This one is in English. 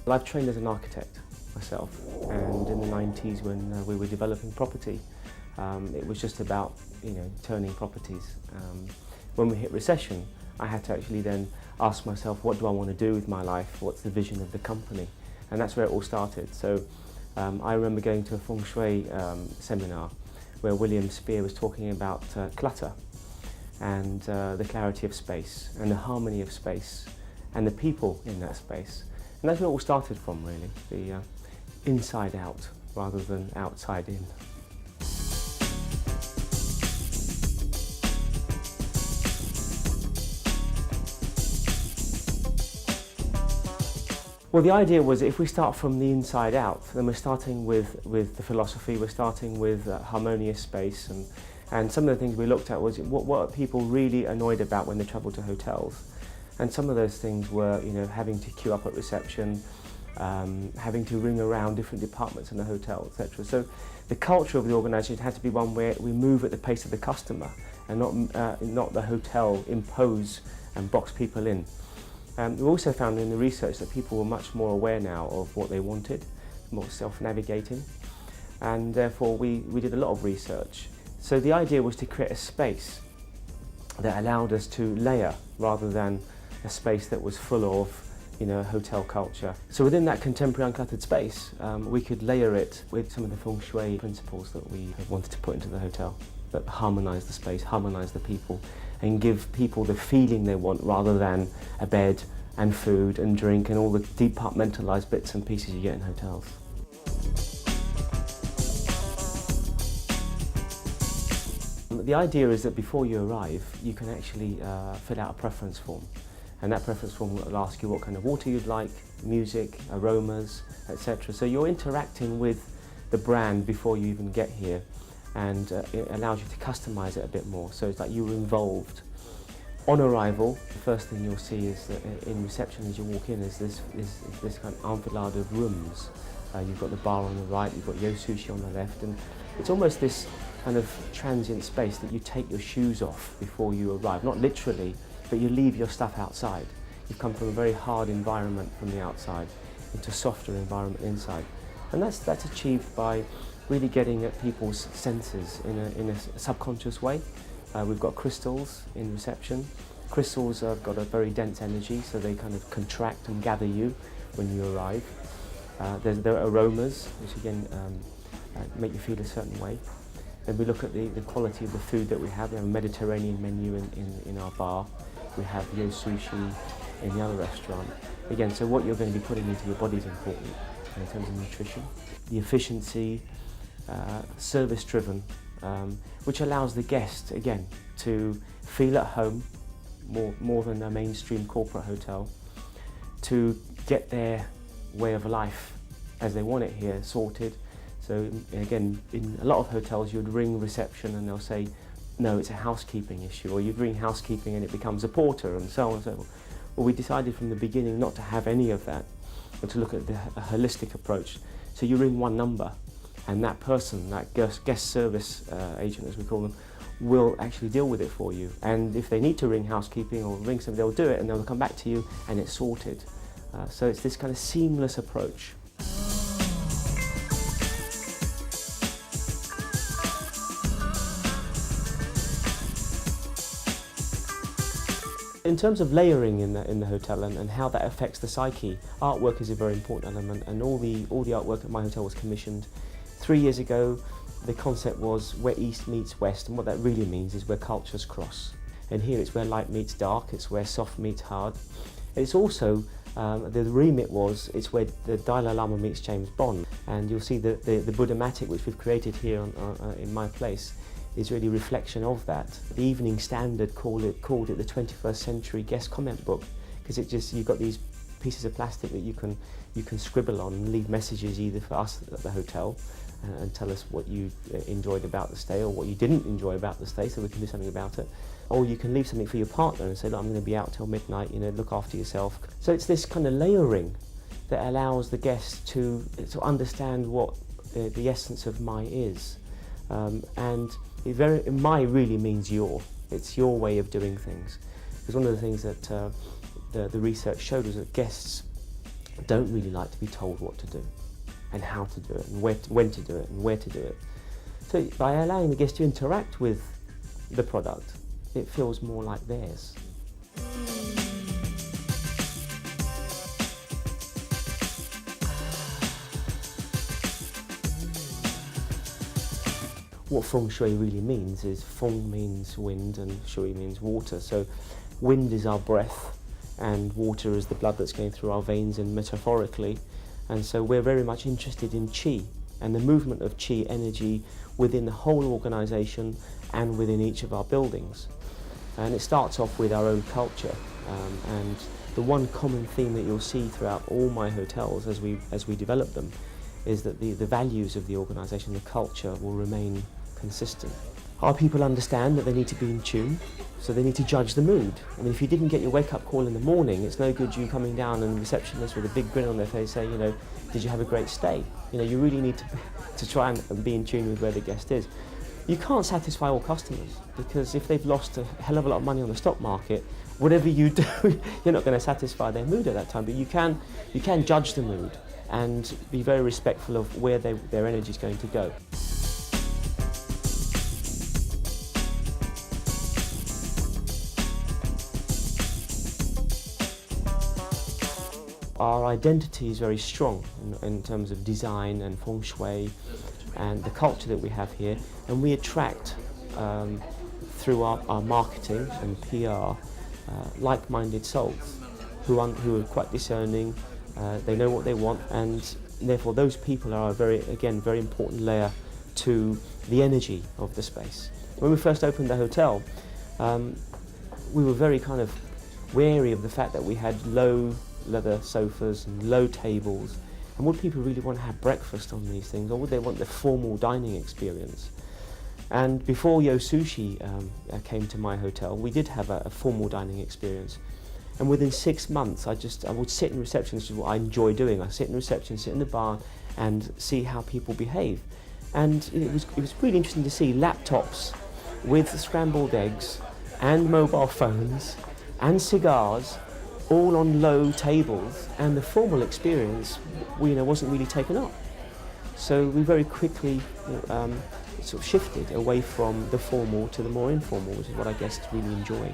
Well, I've trained as an architect myself, and in the 90s when we were developing property, it was just about turning properties. When we hit recession, I had to actually then ask myself, what do I want to do with my life? What's the vision of the company? And that's where it all started. So I remember going to a feng shui seminar where William Spear was talking about clutter and the clarity of space and the harmony of space and the people in that space. And that's where it all started from, really, the inside out rather than outside in. Well, the idea was if we start from the inside out, then we're starting with the philosophy, we're starting with harmonious space, and some of the things we looked at was what are people really annoyed about when they travel to hotels. And some of those things were, having to queue up at reception, having to ring around different departments in the hotel, etc. So the culture of the organisation had to be one where we move at the pace of the customer and not the hotel impose and box people in. We also found in the research that people were much more aware now of what they wanted, more self-navigating, and therefore we did a lot of research. So the idea was to create a space that allowed us to layer rather than a space that was full of hotel culture. So within that contemporary uncluttered space, we could layer it with some of the feng shui principles that we wanted to put into the hotel, that harmonise the space, harmonise the people, and give people the feeling they want rather than a bed and food and drink and all the departmentalised bits and pieces you get in hotels. The idea is that before you arrive, you can actually fill out a preference form. And that preference form will ask you what kind of water you'd like, music, aromas, etc. So you're interacting with the brand before you even get here, and it allows you to customise it a bit more. So it's like you were involved. On arrival, the first thing you'll see is that in reception as you walk in is this kind of enfilade of rooms. You've got the bar on the right, you've got Yo Sushi on the left, and it's almost this kind of transient space that you take your shoes off before you arrive. Not literally, but you leave your stuff outside. You've come from a very hard environment from the outside into a softer environment inside. And that's achieved by really getting at people's senses in a subconscious way. We've got crystals in reception. Crystals have got a very dense energy, so they kind of contract and gather you when you arrive. There are aromas, which again make you feel a certain way. And we look at the quality of the food that we have. We have a Mediterranean menu in our bar. We have Yo Sushi in the other restaurant. Again, so what you're going to be putting into your body is important in terms of nutrition. The efficiency, service-driven, which allows the guest, again, to feel at home more than a mainstream corporate hotel, to get their way of life as they want it here sorted. So again, in a lot of hotels you'd ring reception and they'll say, no, it's a housekeeping issue, or you'd ring housekeeping and it becomes a porter, and so on and so forth. Well, we decided from the beginning not to have any of that, but to look at a holistic approach. So you ring one number, and that person, that guest service agent, as we call them, will actually deal with it for you. And if they need to ring housekeeping or ring somebody, they'll do it, and they'll come back to you, and it's sorted. So it's this kind of seamless approach. In terms of layering in the hotel and how that affects the psyche, artwork is a very important element, and all the artwork at Myhotel was commissioned 3 years ago. The concept was where East meets West, and what that really means is where cultures cross. And here it's where light meets dark, it's where soft meets hard. It's also, the remit was, it's where the Dalai Lama meets James Bond. And you'll see the Buddhamatic, which we've created here in my place, is really a reflection of that. The Evening Standard called it the 21st century guest comment book, because you've got these pieces of plastic that you can scribble on and leave messages either for us at the hotel and tell us what you enjoyed about the stay or what you didn't enjoy about the stay, so we can do something about it. Or you can leave something for your partner and say, look, I'm going to be out till midnight, look after yourself. So it's this kind of layering that allows the guest to understand what the essence of my is. And my really means your. It's your way of doing things. Because one of the things that the research showed was that guests don't really like to be told what to do and how to do it and when to do it and where to do it. So by allowing the guests to interact with the product, it feels more like theirs. What feng shui really means is feng means wind and shui means water. So wind is our breath and water is the blood that's going through our veins, and metaphorically. And so we're very much interested in qi and the movement of qi energy within the whole organisation and within each of our buildings. And it starts off with our own culture, and the one common theme that you'll see throughout all my hotels as we develop them is that the values of the organisation, the culture, will remain consistent. Our people understand that they need to be in tune, so they need to judge the mood. I mean, if you didn't get your wake-up call in the morning, it's no good you coming down and the receptionist with a big grin on their face saying, you know, did you have a great stay? You know, you really need to try and be in tune with where the guest is. You can't satisfy all customers, because if they've lost a hell of a lot of money on the stock market, whatever you do, you're not going to satisfy their mood at that time. But you can judge the mood and be very respectful of where their energy is going to go. Our identity is very strong in terms of design and feng shui and the culture that we have here, and we attract through our marketing and PR like-minded souls who are quite discerning. They know what they want, and therefore those people are a very important layer to the energy of the space. When we first opened the hotel, we were very kind of wary of the fact that we had low leather sofas and low tables, and would people really want to have breakfast on these things, or would they want the formal dining experience? And before Yo Sushi came to my hotel, we did have a formal dining experience, and within 6 months I would sit in reception, which is what I enjoy doing. I sit in reception, sit in the bar and see how people behave, and it was really interesting to see laptops with scrambled eggs and mobile phones and cigars all on low tables, and the formal experience wasn't really taken up. So we very quickly sort of shifted away from the formal to the more informal, which is what our guests really enjoy.